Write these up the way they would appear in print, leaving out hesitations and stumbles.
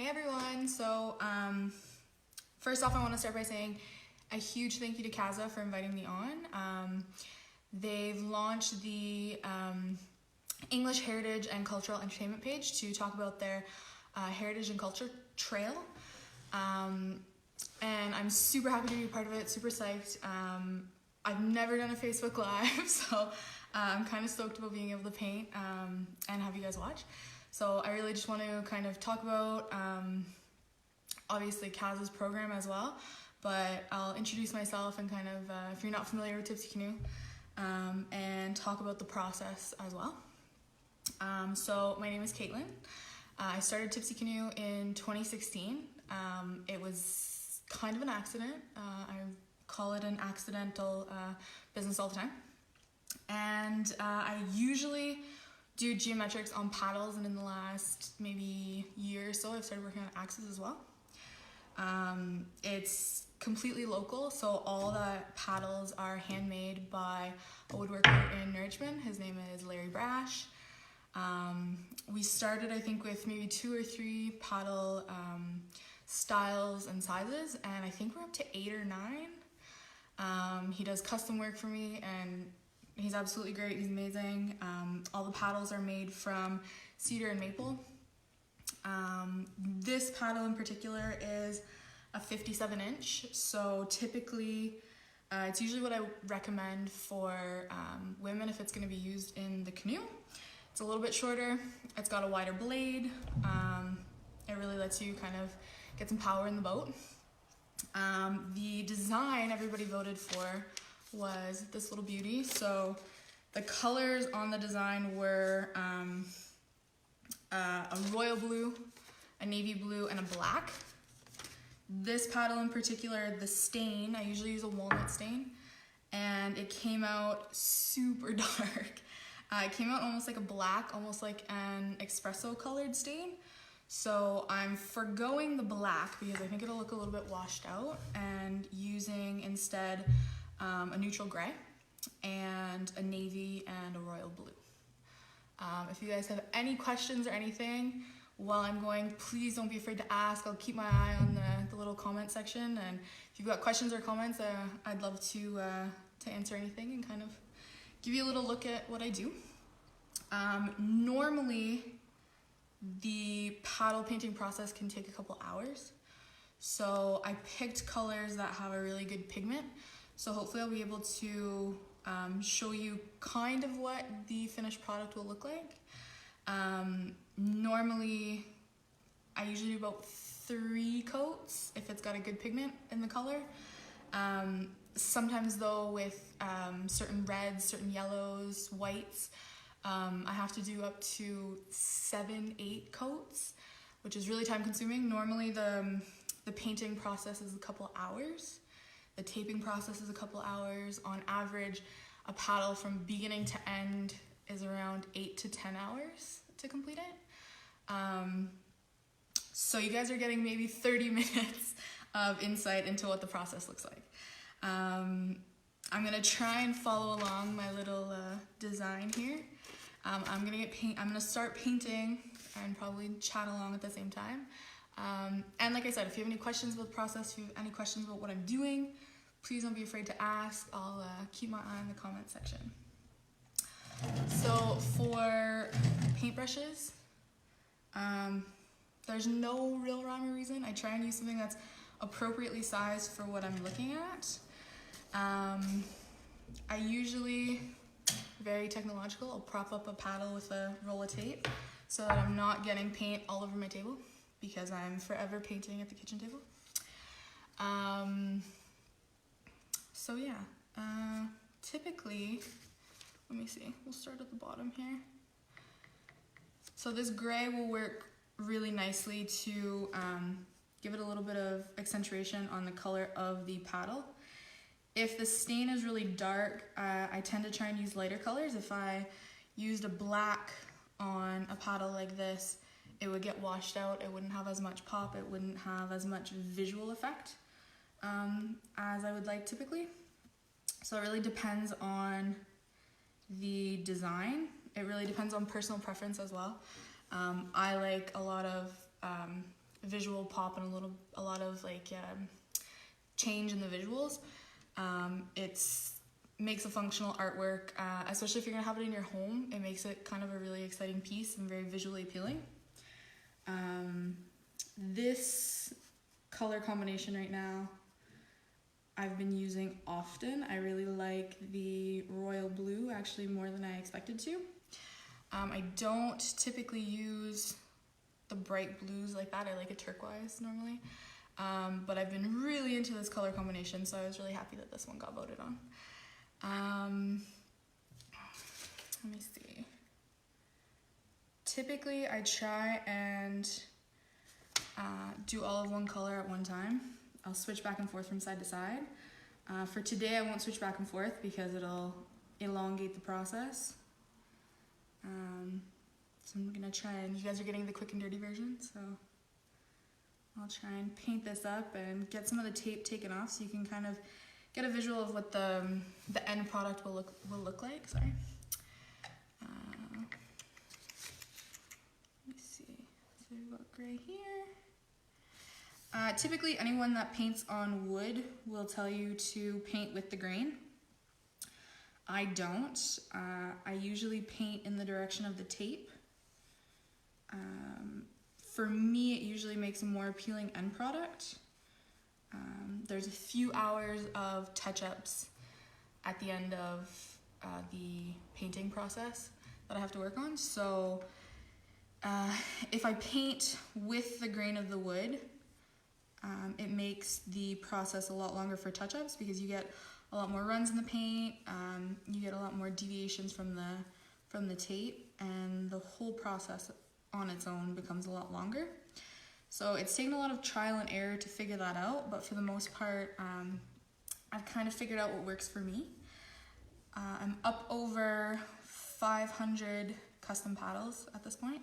everyone. So first off, I want to start by saying a huge thank you to Kaza for inviting me on. They've launched the English Heritage and Cultural Entertainment page to talk about their Heritage and Culture Trail. And I'm super happy to be a part of it, super psyched. I've never done a Facebook Live, so I'm kind of stoked about being able to paint and have you guys watch. So I really just want to kind of talk about, obviously, Kaza's program as well, but I'll introduce myself and kind of, if you're not familiar with Tipsy Canoe, and talk about the process as well. So my name is Caitlyn. I started Tipsy Canoe in 2016. It was kind of an accident. I call it an accidental business all the time. And I usually do geometrics on paddles, and in the last maybe year or so I've started working on axes as well. It's completely local, so all the paddles are handmade by a woodworker in Norrichman. His name is Larry Brash. We started, I think, with maybe 2 or 3 paddle styles and sizes, and I think we're up to 8 or 9. He does custom work for me, and he's absolutely great. He's amazing. All the paddles are made from cedar and maple. This paddle in particular is a 57-inch, so typically it's usually what I recommend for women if it's going to be used in the canoe. It's a little bit shorter, it's got a wider blade, it really lets you kind of get some power in the boat. The design everybody voted for was this little beauty. So the colors on the design were a royal blue, a navy blue, and a black. This paddle in particular, the stain, I usually use a walnut stain, and it came out super dark. It came out almost like a black, almost like an espresso colored stain. So I'm forgoing the black because I think it'll look a little bit washed out, and using instead a neutral gray and a navy and a royal blue. If you guys have any questions or anything while I'm going, please don't be afraid to ask. I'll keep my eye on the little comment section, and if you've got questions or comments, I'd love to answer anything and kind of give you a little look at what I do. Normally, the paddle painting process can take a couple hours, so I picked colors that have a really good pigment, so hopefully I'll be able to show you kind of what the finished product will look like. Normally, I usually do about 3 coats if it's got a good pigment in the color. Sometimes though, with certain reds, certain yellows, whites, I have to do up to 7, 8 coats, which is really time consuming. Normally the painting process is a couple hours. The taping process is a couple hours. On average, a paddle from beginning to end is around 8 to 10 hours to complete it. So you guys are getting maybe 30 minutes of insight into what the process looks like. I'm gonna try and follow along my little design here. I'm gonna start painting and probably chat along at the same time. And like I said, if you have any questions about the process, if you have any questions about what I'm doing, please don't be afraid to ask. I'll keep my eye on the comment section. So for paintbrushes, there's no real rhyme or reason. I try and use something that's appropriately sized for what I'm looking at. I usually, very technological, I'll prop up a paddle with a roll of tape so that I'm not getting paint all over my table, because I'm forever painting at the kitchen table. So yeah, typically, let me see, we'll start at the bottom here. So this gray will work really nicely to give it a little bit of accentuation on the color of the paddle. If the stain is really dark, I tend to try and use lighter colors. If I used a black on a paddle like this, it would get washed out. It wouldn't have as much pop. It wouldn't have as much visual effect as I would like typically. So it really depends on the design. It really depends on personal preference as well. I like a lot of visual pop and a lot of like change in the visuals. It's makes a functional artwork, especially if you're gonna have it in your home. It makes it kind of a really exciting piece and very visually appealing. This color combination right now I've been using often. I really like the royal blue, actually more than I expected to. I don't typically use the bright blues like that. I like a turquoise normally. But I've been really into this color combination, so I was really happy that this one got voted on. Let me see. Typically, I try and do all of one color at one time. I'll switch back and forth from side to side. For today, I won't switch back and forth because it'll elongate the process. So I'm gonna try, and you guys are getting the quick and dirty version, so I'll try and paint this up and get some of the tape taken off so you can kind of get a visual of what the end product will look like. Sorry. Let me see. So we've got gray here. Typically, anyone that paints on wood will tell you to paint with the grain. I don't. I usually paint in the direction of the tape. For me, it usually makes a more appealing end product. There's a few hours of touch-ups at the end of the painting process that I have to work on. So if I paint with the grain of the wood, it makes the process a lot longer for touch-ups because you get a lot more runs in the paint, you get a lot more deviations from the tape, and the whole process on its own becomes a lot longer. So it's taken a lot of trial and error to figure that out, but for the most part, I've kind of figured out what works for me. I'm up over 500 custom paddles at this point.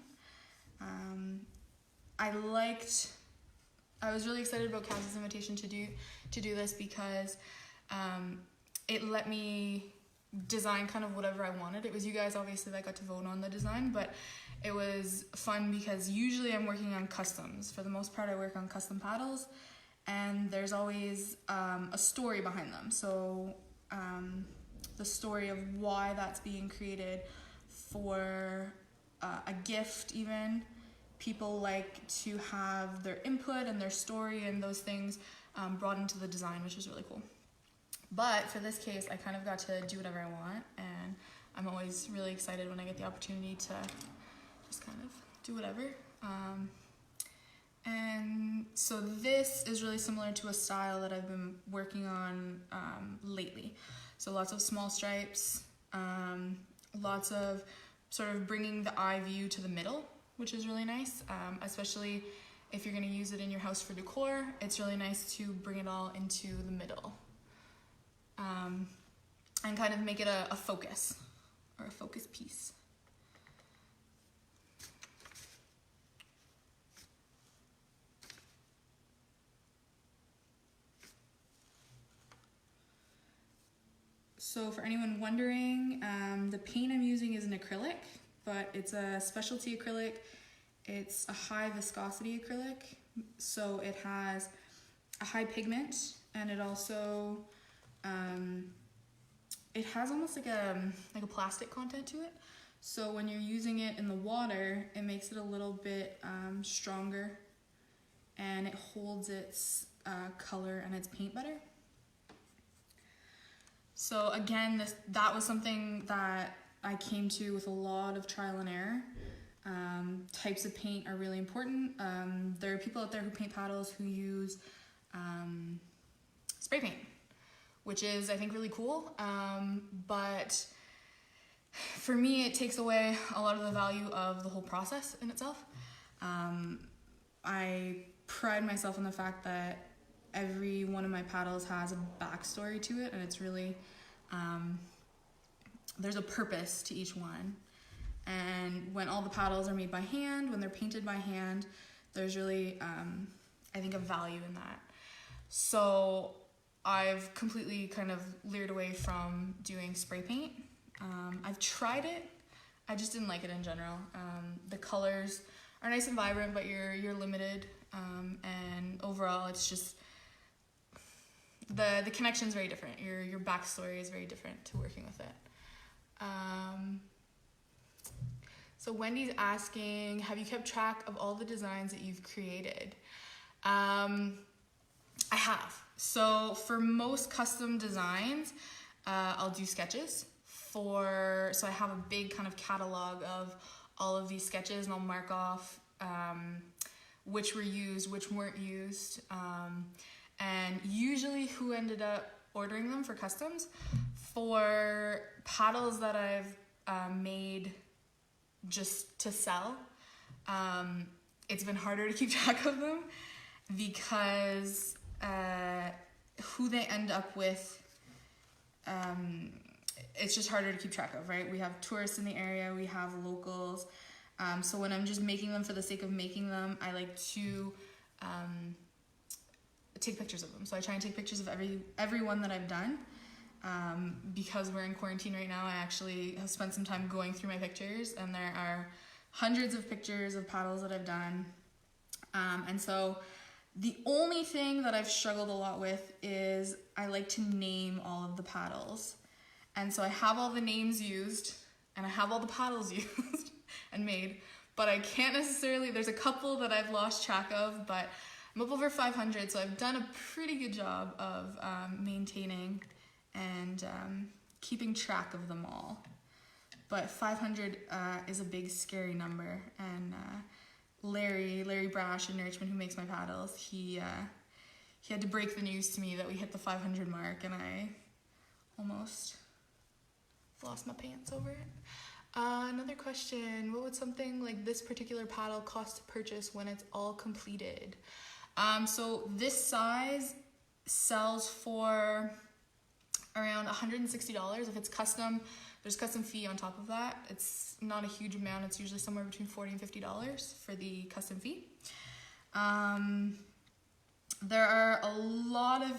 I was really excited about Kaz's invitation to do this because it let me design kind of whatever I wanted. It was you guys obviously that got to vote on the design, but it was fun because usually I'm working on customs. For the most part, I work on custom paddles, and there's always a story behind them. So the story of why that's being created for a gift even. People like to have their input and their story and those things brought into the design, which is really cool. But for this case, I kind of got to do whatever I want, and I'm always really excited when I get the opportunity to just kind of do whatever. And so this is really similar to a style that I've been working on lately. So lots of small stripes, lots of sort of bringing the eye view to the middle, which is really nice, especially if you're gonna use it in your house for decor. It's really nice to bring it all into the middle and kind of make it a focus or a focus piece. So for anyone wondering, the paint I'm using is an acrylic, but it's a specialty acrylic. It's a high viscosity acrylic, so it has a high pigment, and it also it has almost like a plastic content to it. So when you're using it in the water, it makes it a little bit stronger, and it holds its color and its paint better. So again, that was something that I came to with a lot of trial and error. Types of paint are really important. There are people out there who paint paddles who use spray paint, which is, I think, really cool. But for me, it takes away a lot of the value of the whole process in itself. I pride myself on the fact that every one of my paddles has a backstory to it, and it's really, there's a purpose to each one. And when all the paddles are made by hand, when they're painted by hand, there's really, I think, a value in that. So I've completely kind of leered away from doing spray paint. I've tried it, I just didn't like it in general. The colors nice and vibrant, but you're limited, and overall it's just the connection's very different. Your backstory is very different to working with it. So Wendy's asking, have you kept track of all the designs that you've created? I have. So for most custom designs, I'll do sketches. So I have a big kind of catalog of all of these sketches, and I'll mark off which were used, which weren't used, and usually who ended up ordering them for customs. For paddles that I've made just to sell, it's been harder to keep track of them because who they end up with, it's just harder to keep track of, right? We have tourists in the area, we have locals. So when I'm just making them for the sake of making them, I like to take pictures of them. So I try and take pictures of every one that I've done. Because we're in quarantine right now, I actually have spent some time going through my pictures, and there are hundreds of pictures of paddles that I've done. And so the only thing that I've struggled a lot with is I like to name all of the paddles. And so I have all the names used, and I have all the paddles used and made, but I can't necessarily, there's a couple that I've lost track of, but I'm up over 500, so I've done a pretty good job of maintaining and keeping track of them all. But 500 is a big, scary number, and Larry Brash in Richmond, who makes my paddles, he had to break the news to me that we hit the 500 mark, and I almost lost my pants over it. Another question, what would something like this particular paddle cost to purchase when it's all completed? So this size sells for around $160. If it's custom, there's custom fee on top of that. It's not a huge amount. It's usually somewhere between $40 and $50 for the custom fee. There are a lot of,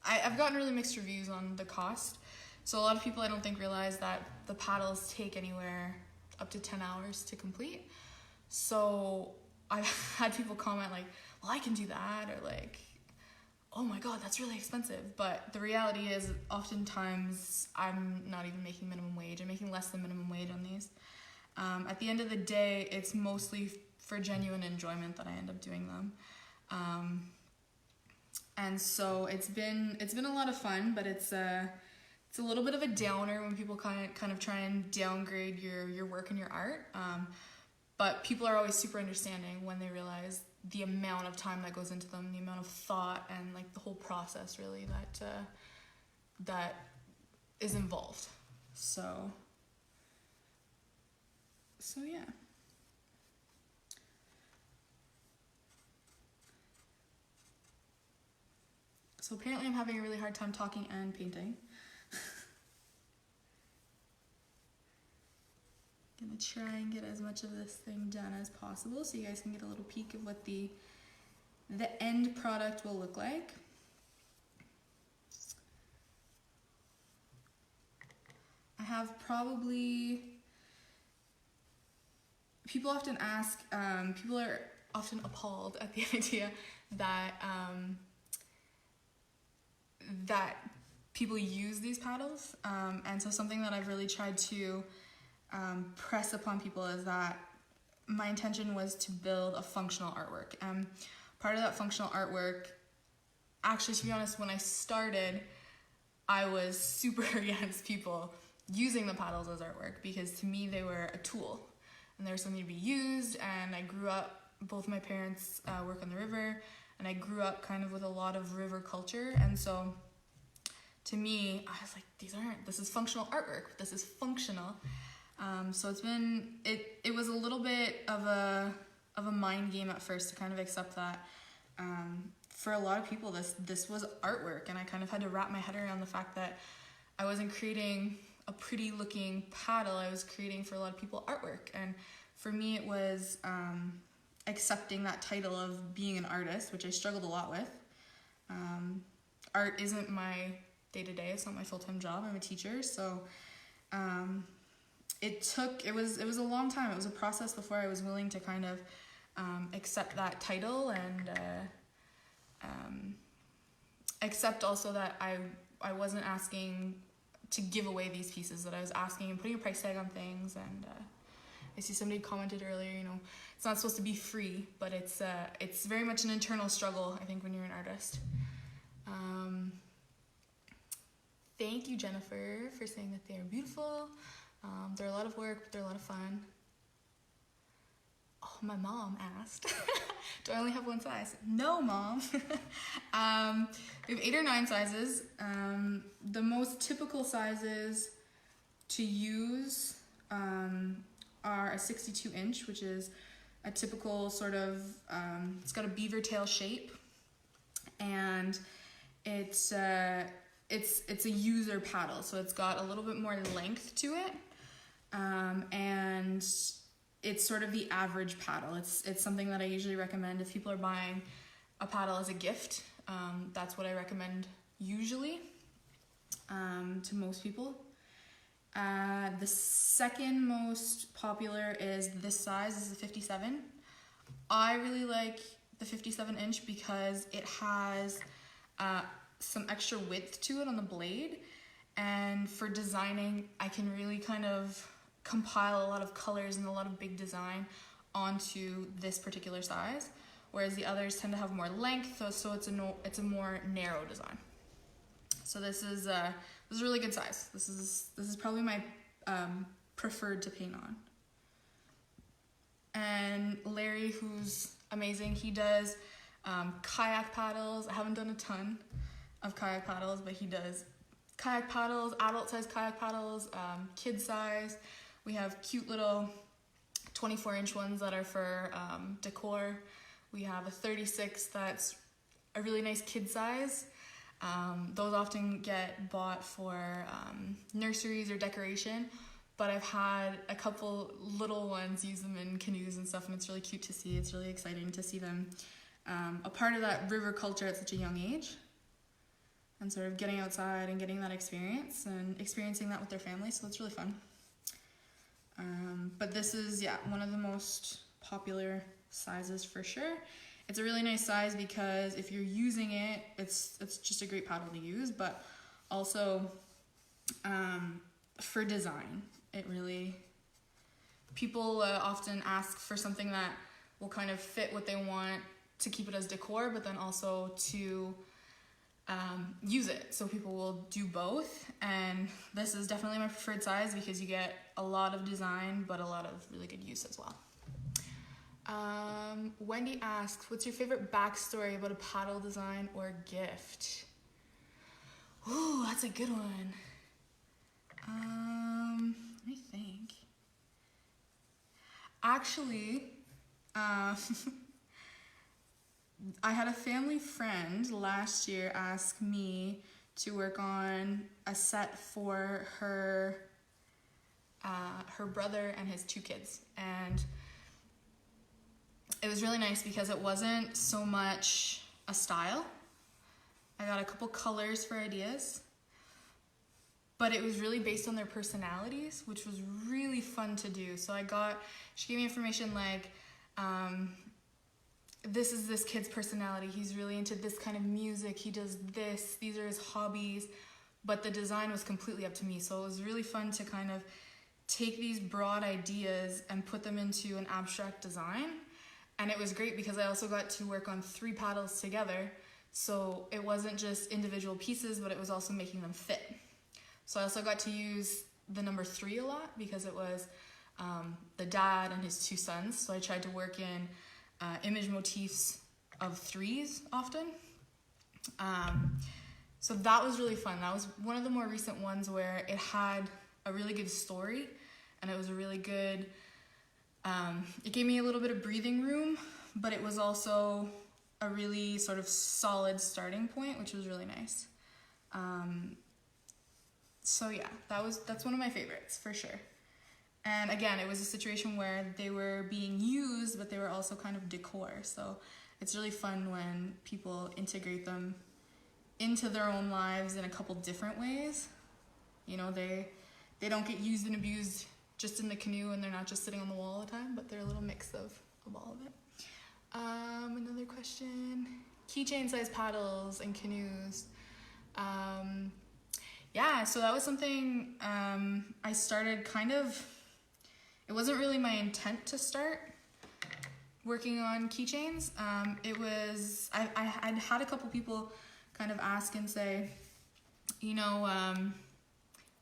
I've gotten really mixed reviews on the cost. So a lot of people I don't think realize that the paddles take anywhere up to 10 hours to complete. So I've had people comment like, well, I can do that, or like, oh my God, that's really expensive. But the reality is oftentimes I'm not even making minimum wage. I'm making less than minimum wage on these. At the end of the day, it's mostly for genuine enjoyment that I end up doing them. And so it's been a lot of fun, but it's a little bit of a downer when people kind of try and downgrade your work and your art. But people are always super understanding when they realize the amount of time that goes into them, the amount of thought and like the whole process really that is involved. So yeah. So apparently I'm having a really hard time talking and painting. Gonna try and get as much of this thing done as possible so you guys can get a little peek of what the end product will look like. I have people often ask, people are often appalled at the idea that that people use these paddles, and so something that I've really tried to press upon people is that my intention was to build a functional artwork. And part of that functional artwork, actually, to be honest, when I started, I was super against people using the paddles as artwork, because to me they were a tool and they were something to be used. And I grew up, both my parents work on the river, and I grew up kind of with a lot of river culture. And so to me, I was like, this is functional artwork, this is functional. So it was a little bit of a mind game at first to kind of accept that for a lot of people this was artwork, and I kind of had to wrap my head around the fact that I wasn't creating a pretty looking paddle, I was creating for a lot of people artwork. And for me it was accepting that title of being an artist, which I struggled a lot with. Art isn't my day-to-day, it's not my full-time job, I'm a teacher, so it was a long time. It was a process before I was willing to kind of accept that title and accept also that I wasn't asking to give away these pieces, that I was asking and putting a price tag on things. And I see somebody commented earlier, you know, it's not supposed to be free, but it's very much an internal struggle, I think, when you're an artist. Thank you, Jennifer, for saying that they are beautiful. They're a lot of work, but they're a lot of fun. Oh, my mom asked, do I only have one size? No, Mom. We have 8 or 9 sizes. The most typical sizes to use are a 62 inch, which is a typical sort of, it's got a beaver tail shape, and it's a user paddle, so it's got a little bit more length to it, and it's sort of the average paddle. It's something that I usually recommend if people are buying a paddle as a gift. That's what I recommend usually to most people. The second most popular is this size. This is a 57. I really like the 57 inch because it has some extra width to it on the blade, and for designing I can really kind of compile a lot of colors and a lot of big design onto this particular size, whereas the others tend to have more length, so it's a more narrow design. So this is a really good size. This is probably my preferred to paint on. And Larry, who's amazing, he does kayak paddles. I haven't done a ton of kayak paddles, but he does kayak paddles, adult size kayak paddles, kid size. We have cute little 24-inch ones that are for decor. We have a 36 that's a really nice kid size. Those often get bought for nurseries or decoration, but I've had a couple little ones use them in canoes and stuff, and it's really cute to see. It's really exciting to see them a part of that river culture at such a young age, and sort of getting outside and getting that experience and experiencing that with their family, so it's really fun. But this is, yeah, one of the most popular sizes for sure. It's a really nice size because if you're using it, it's just a great paddle to use, but also for design, it really, people often ask for something that will kind of fit what they want to keep it as decor, but then also to use it. So people will do both, and this is definitely my preferred size because you get a lot of design, but a lot of really good use as well. Wendy asks, what's your favorite backstory about a paddle design or gift? Ooh, that's a good one. Let me think. Actually, I had a family friend last year ask me to work on a set for her brother and his 2 kids, and it was really nice because it wasn't so much a style. I got a couple colors for ideas, but it was really based on their personalities, which was really fun to do. So she gave me information like, this is this kid's personality. He's really into this kind of music. He does this. These are his hobbies. But the design was completely up to me. So it was really fun to kind of take these broad ideas and put them into an abstract design. And it was great because I also got to work on 3 paddles together. So it wasn't just individual pieces, but it was also making them fit. So I also got to use the number 3 a lot because it was the dad and his 2 sons. So I tried to work in image motifs of 3s often. So that was really fun. That was one of the more recent ones where it had a really good story, and it was a really good, it gave me a little bit of breathing room, but it was also a really sort of solid starting point, which was really nice. So yeah, that's one of my favorites for sure. And again, it was a situation where they were being used, but they were also kind of decor. So it's really fun when people integrate them into their own lives in a couple different ways. You know, they don't get used and abused just in the canoe, and they're not just sitting on the wall all the time, but they're a little mix of all of it. Another question. Keychain size paddles and canoes. Yeah, so that was something I started it wasn't really my intent to start working on keychains. I'd had a couple people kind of ask and say, you know,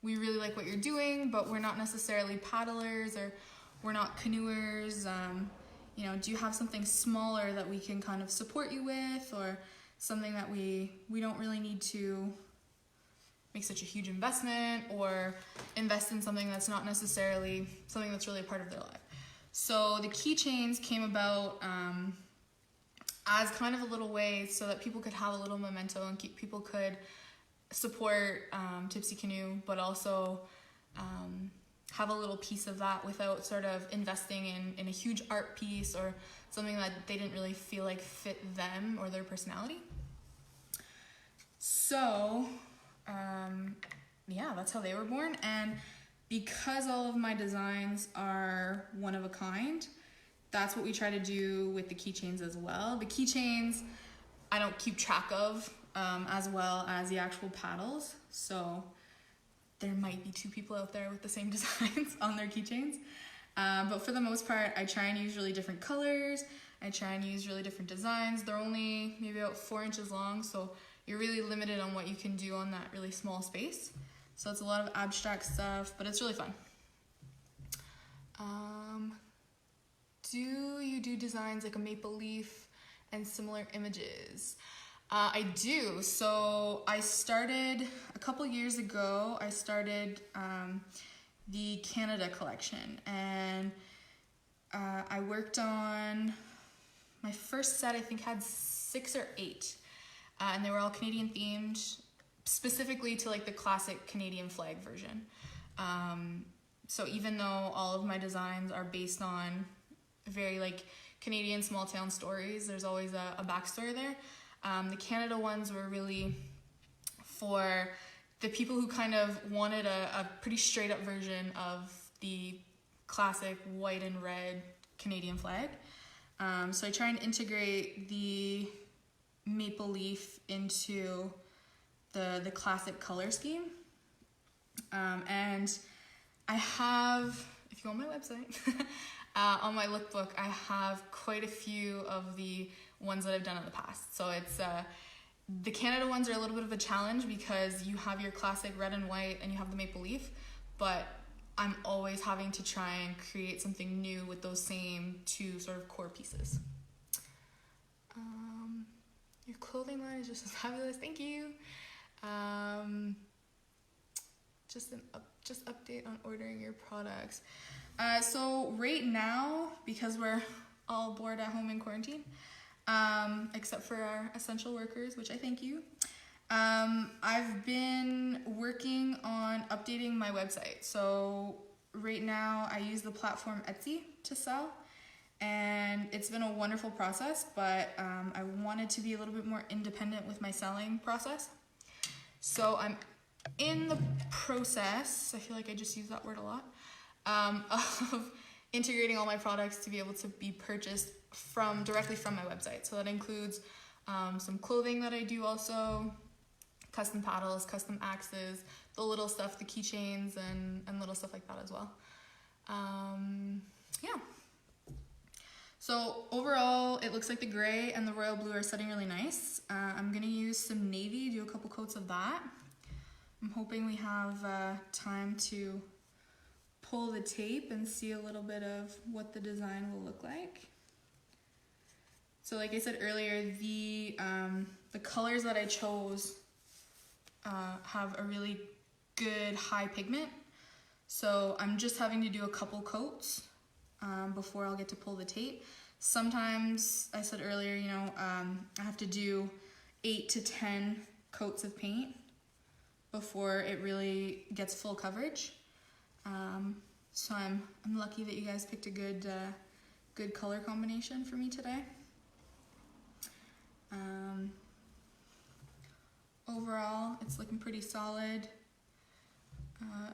we really like what you're doing, but we're not necessarily paddlers or we're not canoers. You know, do you have something smaller that we can kind of support you with, or something that we don't really need to make such a huge investment or invest in something that's not necessarily something that's really a part of their life. So the keychains came about as kind of a little way so that people could have a little memento and people could support Tipsy Canoe, but also have a little piece of that without sort of investing in a huge art piece or something that they didn't really feel like fit them or their personality. So yeah, that's how they were born. And because all of my designs are one of a kind, that's what we try to do with the keychains as well. The keychains I don't keep track of as well as the actual paddles, so there might be two people out there with the same designs on their keychains. But for the most part, I try and use really different colors. I try and use really different designs. They're only maybe about 4 inches long, so you're really limited on what you can do on that really small space. So it's a lot of abstract stuff, but it's really fun. Do you do designs like a maple leaf and similar images? I do. So I started a couple years ago, I started the Canada collection, and I worked on my first set. I think had 6 or 8, and they were all Canadian themed, specifically to like the classic Canadian flag version. So even though all of my designs are based on very like Canadian small town stories, there's always a backstory there. The Canada ones were really for the people who kind of wanted a pretty straight up version of the classic white and red Canadian flag. So I try and integrate the maple leaf into the classic color scheme. And I have, if you go on my website, on my lookbook, I have quite a few of the ones that I've done in the past. So it's the Canada ones are a little bit of a challenge because you have your classic red and white and you have the maple leaf, but I'm always having to try and create something new with those same 2 sort of core pieces. Your clothing line is just as fabulous. Thank you. Just update on ordering your products. So right now, because we're all bored at home in quarantine, except for our essential workers, which I thank you, I've been working on updating my website. So right now I use the platform Etsy to sell, and it's been a wonderful process, but I wanted to be a little bit more independent with my selling process. So I'm in the process, I feel like I just use that word a lot, of integrating all my products to be able to be purchased directly from my website. So that includes some clothing that I do also, custom paddles, custom axes, the little stuff, the keychains, and little stuff like that as well. Yeah. So overall, it looks like the gray and the royal blue are setting really nice. I'm gonna use some navy, do a couple coats of that. I'm hoping we have time to pull the tape and see a little bit of what the design will look like. So like I said earlier, the colors that I chose have a really good high pigment. So I'm just having to do a couple coats before I'll get to pull the tape. Sometimes, I said earlier, you know, I have to do 8 to 10 coats of paint before it really gets full coverage. So I'm lucky that you guys picked a good color combination for me today. Overall, it's looking pretty solid.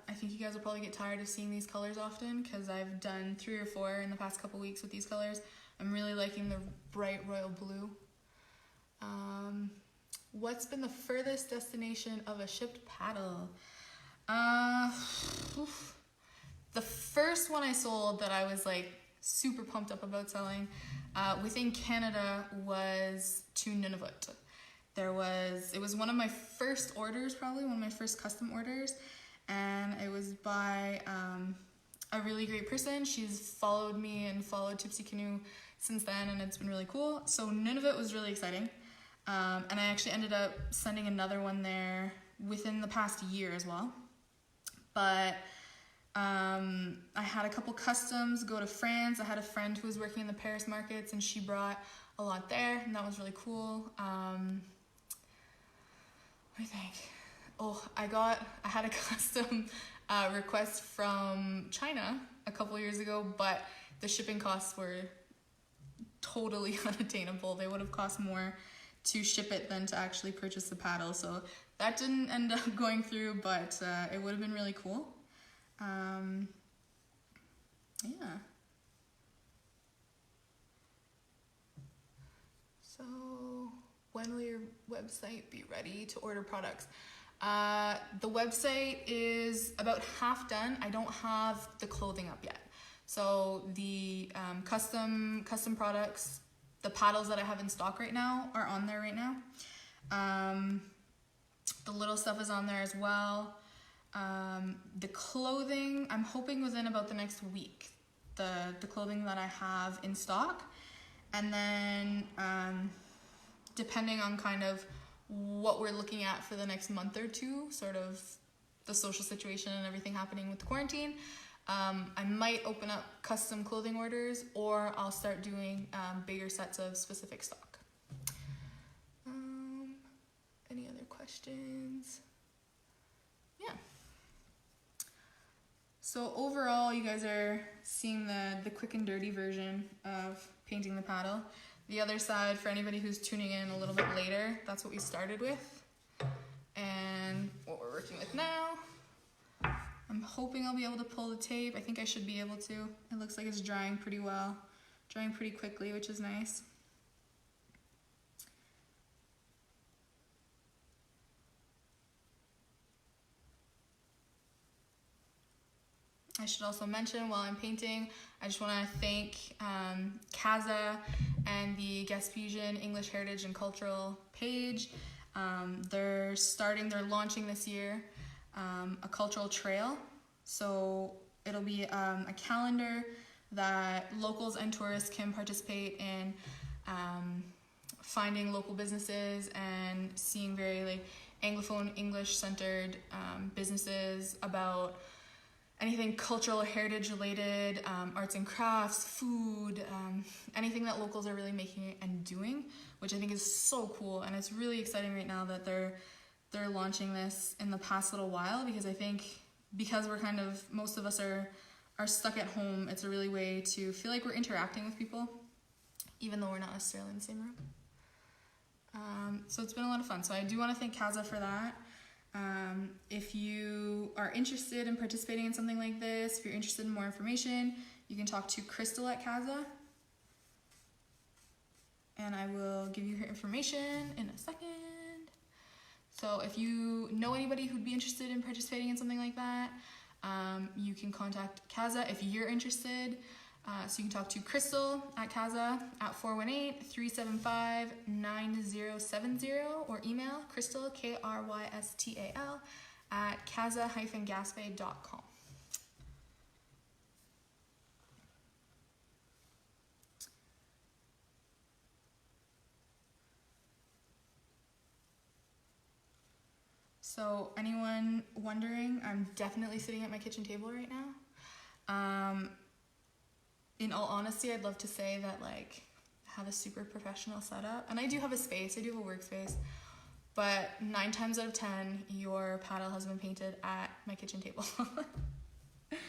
I think you guys will probably get tired of seeing these colors often because I've done 3 or 4 in the past couple weeks with these colors, I'm really liking the bright royal blue. What's been the furthest destination of a shipped paddle? The first one I sold that I was like super pumped up about selling within Canada was to Nunavut. It was one of my first orders, probably one of my first custom orders, and it was by a really great person. She's followed me and followed Tipsy Canoe since then, and it's been really cool. So Nunavut was really exciting, and I actually ended up sending another one there within the past year as well. But I had a couple customs go to France. I had a friend who was working in the Paris markets, and she brought a lot there, and that was really cool. What do you think? Oh, I had a custom request from China a couple years ago, but the shipping costs were totally unattainable. They would have cost more to ship it than to actually purchase the paddle. So that didn't end up going through, but it would have been really cool. Yeah. So when will your website be ready to order products? The website is about half done. I don't have the clothing up yet. So the custom products, the paddles that I have in stock right now are on there right now. The little stuff is on there as well. The clothing, I'm hoping within about the next week, the clothing that I have in stock. And then depending on kind of what we're looking at for the next month or two, sort of the social situation and everything happening with the quarantine, I might open up custom clothing orders, or I'll start doing bigger sets of specific stock. Any other questions? Yeah. So overall, you guys are seeing the quick and dirty version of painting the paddle. The other side, for anybody who's tuning in a little bit later, that's what we started with. And what we're working with now. I'm hoping I'll be able to pull the tape. I think I should be able to. It looks like it's drying pretty well. Drying pretty quickly, which is nice. I should also mention while I'm painting, I just want to thank CASA and the Gaspesian English Heritage and Cultural page. They're launching this year a cultural trail. So it'll be a calendar that locals and tourists can participate in, finding local businesses and seeing very like Anglophone, English-centered businesses about anything cultural or heritage related, arts and crafts, food, anything that locals are really making and doing, which I think is so cool. And it's really exciting right now that they're launching this in the past little while, because I think because we're kind of, most of us are stuck at home, it's a really way to feel like we're interacting with people, even though we're not necessarily in the same room. So it's been a lot of fun. So I do want to thank CASA for that. If you are interested in participating in something like this, if you're interested in more information, you can talk to Crystal at CASA, and I will give you her information in a second. So if you know anybody who'd be interested in participating in something like that, you can contact CASA if you're interested. So you can talk to Crystal at CASA at 418-375-9070, or email Crystal, Krystal, at casa-gaspe.com. So anyone wondering, I'm definitely sitting at my kitchen table right now. In all honesty, I'd love to say that like I have a super professional setup, and I do have a space, I do have a workspace, but 9 times out of 10, your paddle has been painted at my kitchen table. It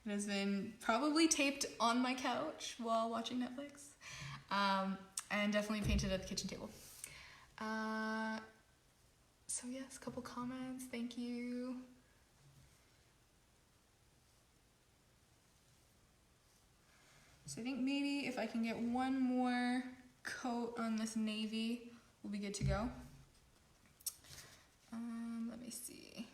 has been probably taped on my couch while watching Netflix, and definitely painted at the kitchen table. So yes, a couple comments, thank you. So I think maybe if I can get one more coat on this navy, we'll be good to go. Let me see.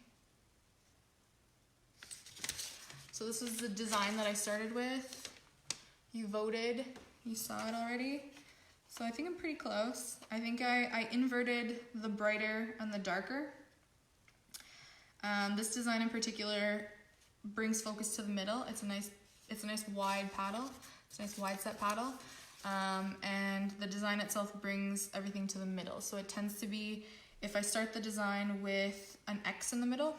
So this is the design that I started with. You voted, you saw it already. So I think I'm pretty close. I think I inverted the brighter and the darker. This design in particular brings focus to the middle. It's a nice wide paddle. It's a nice wide set paddle. And the design itself brings everything to the middle. So it tends to be, if I start the design with an X in the middle,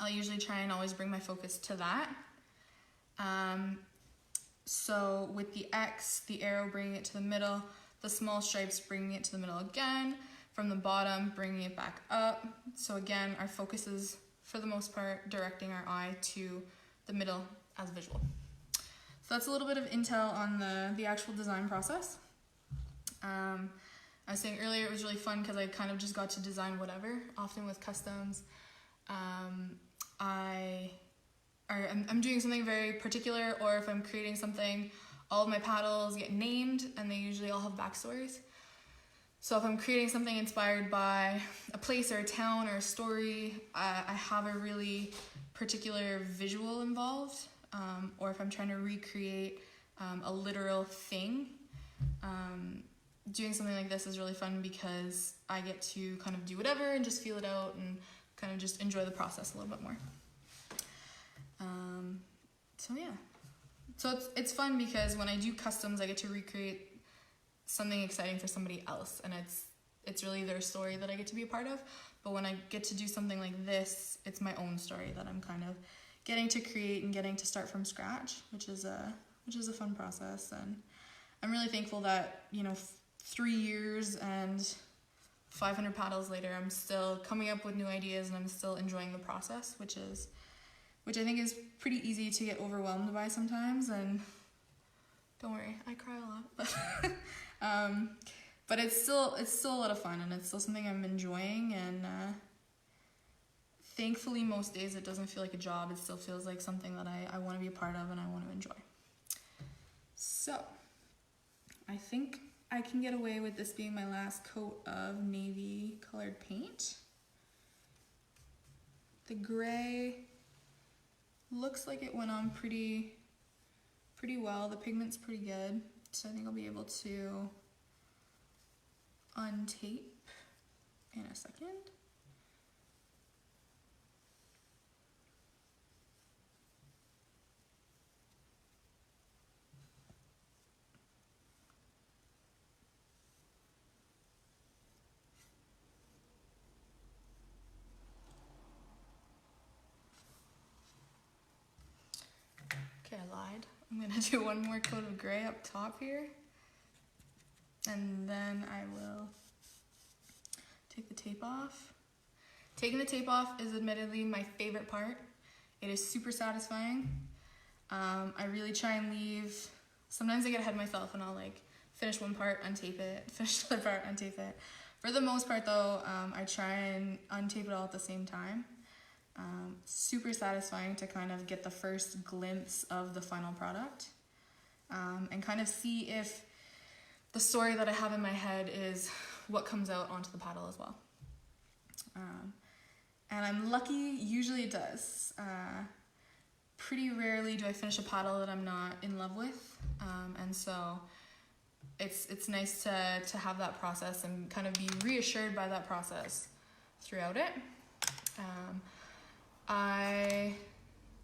I'll usually try and always bring my focus to that. So with the X, the arrow bringing it to the middle, the small stripes bringing it to the middle again, from the bottom bringing it back up. So again, our focus is, for the most part, directing our eye to the middle as visual. So that's a little bit of intel on the actual design process. I was saying earlier it was really fun because I kind of just got to design whatever. Often with customs, I'm doing something very particular, or if I'm creating something, all of my paddles get named and they usually all have backstories. So if I'm creating something inspired by a place or a town or a story, I have a really particular visual involved. Or if I'm trying to recreate a literal thing, doing something like this is really fun because I get to kind of do whatever and just feel it out and kind of just enjoy the process a little bit more. So yeah, so it's fun because when I do customs, I get to recreate something exciting for somebody else, and it's really their story that I get to be a part of. But when I get to do something like this, it's my own story that I'm kind of getting to create and getting to start from scratch, which is a fun process. And I'm really thankful that, 3 years and 500 paddles later, I'm still coming up with new ideas and I'm still enjoying the process, which I think is pretty easy to get overwhelmed by sometimes. And don't worry, I cry a lot, but it's still a lot of fun, and it's still something I'm enjoying. And thankfully, most days it doesn't feel like a job. It still feels like something that I want to be a part of and I want to enjoy. So I think I can get away with this being my last coat of navy colored paint. The gray looks like it went on pretty well. The pigment's pretty good, so I think I'll be able to untape in a second. Okay, I lied. I'm gonna do one more coat of gray up top here, and then I will take the tape off. Taking the tape off is admittedly my favorite part. It is super satisfying. I really try and leave, sometimes I get ahead of myself and I'll finish one part, untape it, finish the other part, untape it. For the most part though, I try and untape it all at the same time. Super satisfying to kind of get the first glimpse of the final product, and kind of see if the story that I have in my head is what comes out onto the paddle as well. And I'm lucky, usually it does. Pretty rarely do I finish a paddle that I'm not in love with, and so it's nice to have that process and kind of be reassured by that process throughout it. I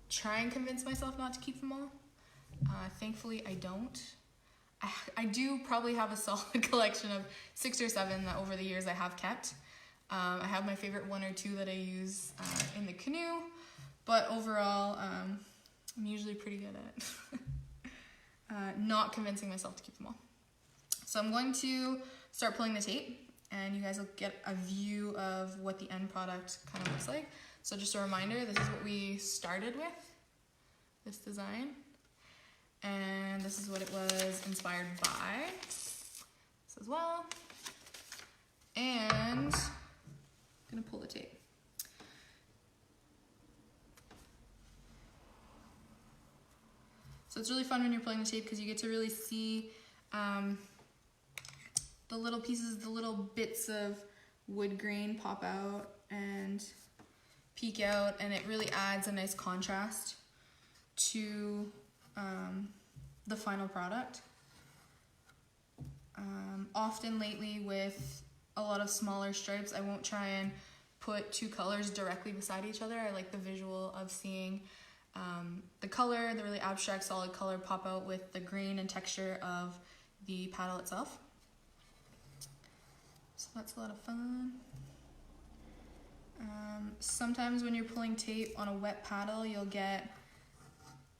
try and convince myself not to keep them all. Thankfully, I don't. I do probably have a solid collection of 6 or 7 that over the years I have kept. I have my favorite 1 or 2 that I use in the canoe, but overall, I'm usually pretty good at not convincing myself to keep them all. So I'm going to start pulling the tape, and you guys will get a view of what the end product kind of looks like. So just a reminder, this is what we started with, this design, and this is what it was inspired by, this as well, and I'm gonna pull the tape. So So it's really fun when you're pulling the tape because you get to really see the little pieces, the little bits of wood grain pop out and peek out, and it really adds a nice contrast to the final product. Often lately with a lot of smaller stripes, I won't try and put two colors directly beside each other. I like the visual of seeing the color, the really abstract solid color pop out with the grain and texture of the paddle itself. So that's a lot of fun. Sometimes when you're pulling tape on a wet paddle, you'll get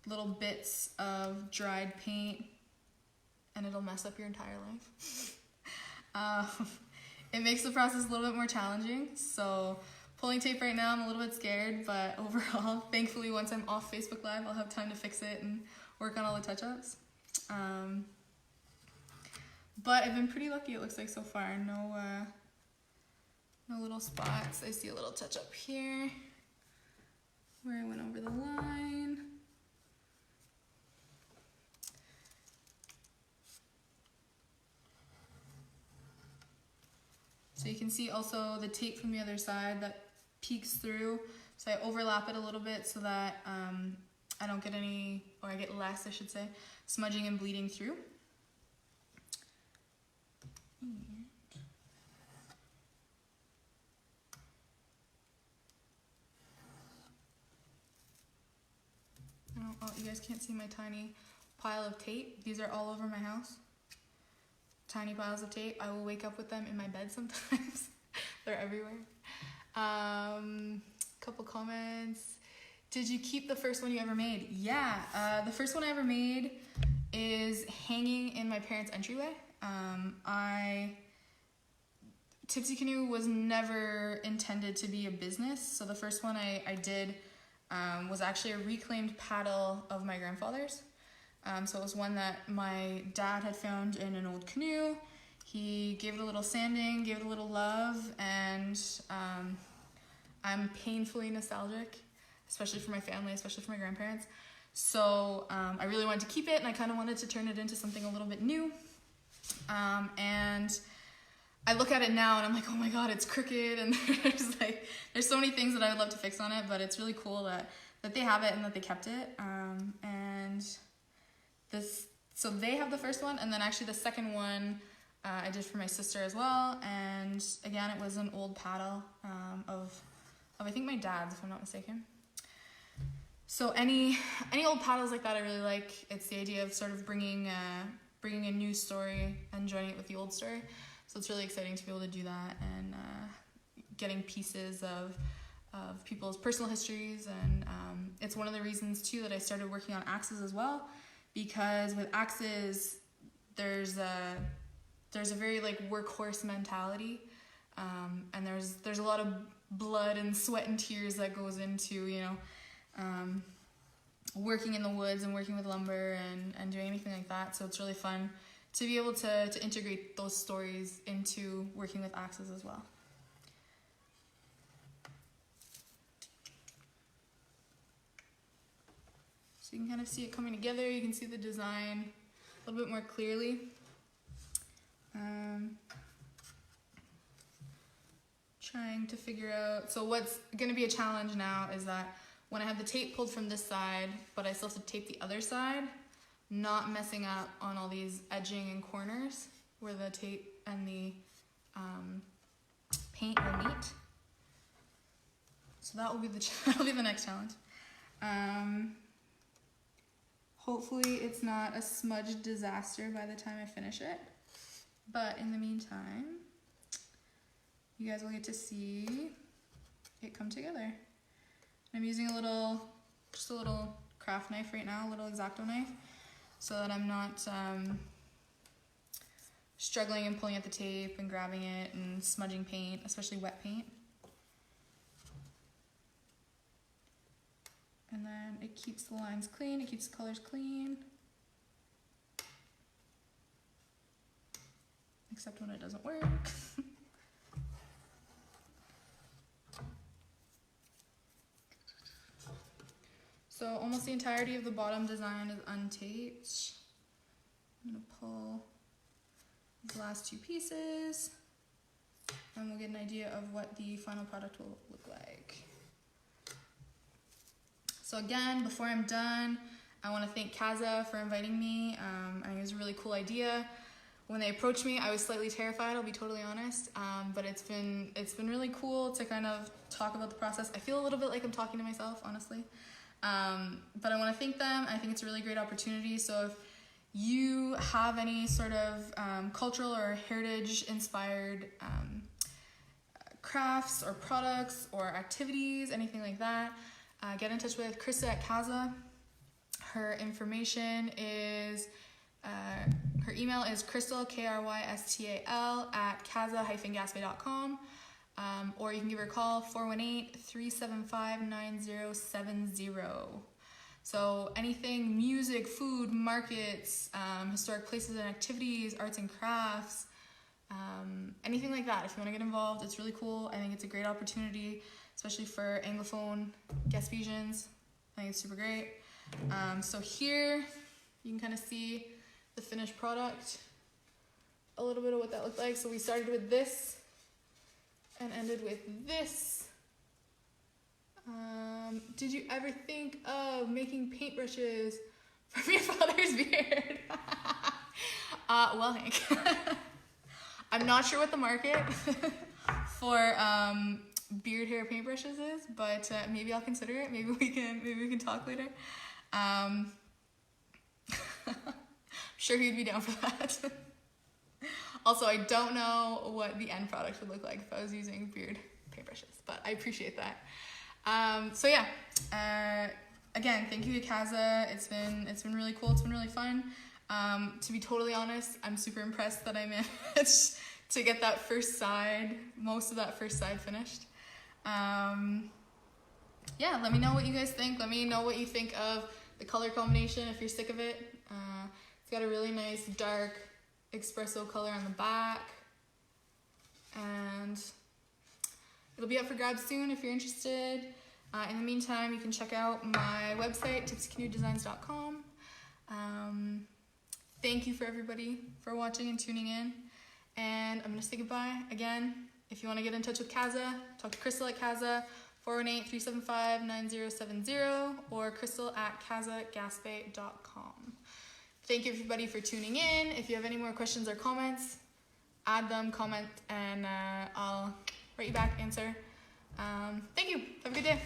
little bits of dried paint and it'll mess up your entire life. It makes the process a little bit more challenging. So pulling tape right now, I'm a little bit scared, but overall, thankfully, once I'm off Facebook Live, I'll have time to fix it and work on all the touch-ups. But I've been pretty lucky, it looks like, so far. No little spots. I see a little touch-up here where I went over the line. So you can see also the tape from the other side that peeks through. So I overlap it a little bit so that I don't get any, or I get less, I should say, smudging and bleeding through. Oh, you guys can't see my tiny pile of tape. These are all over my house. Tiny piles of tape. I will wake up with them in my bed sometimes. They're everywhere. Couple comments. Did you keep the first one you ever made? Yeah, the first one I ever made is hanging in my parents' entryway. Tipsy Canoe was never intended to be a business, so the first one I did was actually a reclaimed paddle of my grandfather's. So it was one that my dad had found in an old canoe. He gave it a little sanding, gave it a little love, and I'm painfully nostalgic, especially for my family, especially for my grandparents. So I really wanted to keep it, and I kind of wanted to turn it into something a little bit new. And I look at it now and I'm like, oh my god, it's crooked, and there's so many things that I would love to fix on it, but it's really cool that they have it and that they kept it. So they have the first one, and then actually the second one I did for my sister as well, and again it was an old paddle of I think my dad's, if I'm not mistaken. So any old paddles like that I really like. It's the idea of sort of bringing a new story and joining it with the old story. So it's really exciting to be able to do that, and getting pieces of people's personal histories, and it's one of the reasons too that I started working on axes as well, because with axes there's a very like workhorse mentality, and there's a lot of blood and sweat and tears that goes into working in the woods and working with lumber and doing anything like that. So it's really fun to be able to integrate those stories into working with axes as well. So you can kind of see it coming together. You can see the design a little bit more clearly. Trying to figure out, so what's going to be a challenge now is that when I have the tape pulled from this side, but I still have to tape the other side, not messing up on all these edging and corners where the tape and the paint will meet. So that will be the next challenge. Hopefully it's not a smudge disaster by the time I finish it. But in the meantime, you guys will get to see it come together. I'm using just a little craft knife right now, a little X-Acto knife, so that I'm not struggling and pulling at the tape and grabbing it and smudging paint, especially wet paint. And then it keeps the lines clean, it keeps the colors clean. Except when it doesn't work. So So almost the entirety of the bottom design is untaped. I'm gonna pull these last two pieces and we'll get an idea of what the final product will look like. So again, before I'm done, I want to thank Kaza for inviting me. I think it was a really cool idea. When they approached me, I was slightly terrified, I'll be totally honest, but it's been really cool to kind of talk about the process. I feel a little bit like I'm talking to myself, honestly, but I want to thank them. I think it's a really great opportunity. So if you have any sort of cultural or heritage-inspired crafts or products or activities, anything like that, get in touch with Krista at Kaza. Her information is, her email is Crystal, Krystal, at kaza-gaspe.com, or you can give her a call, 418-375-9070. So anything music, food, markets, historic places and activities, arts and crafts, anything like that. If you want to get involved, it's really cool. I think it's a great opportunity, especially for Anglophone Gaspesians. I think it's super great. So here you can kind of see the finished product, a little bit of what that looked like. So we started with this and ended with this. Did you ever think of making paintbrushes from your father's beard? Well, Hank, I'm not sure what the market for beard hair paintbrushes is, but maybe I'll consider it. Maybe we can talk later. Sure he'd be down for that. Also, I don't know what the end product would look like if I was using beard paintbrushes, but I appreciate that. So yeah, again, thank you to Kaza. It's been really cool. It's been really fun. To be totally honest, I'm super impressed that I managed to get that most of that first side finished. Yeah, let me know what you guys think. Let me know what you think of the color combination if you're sick of it. It's got a really nice dark espresso color on the back, and it'll be up for grabs soon if you're interested. In the meantime, you can check out my website, tipsycanoedesigns.com. Thank you for everybody for watching and tuning in, and I'm gonna say goodbye. Again, if you want to get in touch with Kaza, talk to Crystal at Kaza, 418-375-9070, or Crystal at kaza-gaspe.com. Thank you everybody for tuning in. If you have any more questions or comments, add them, comment, and I'll write you back, answer. Thank you. Have a good day.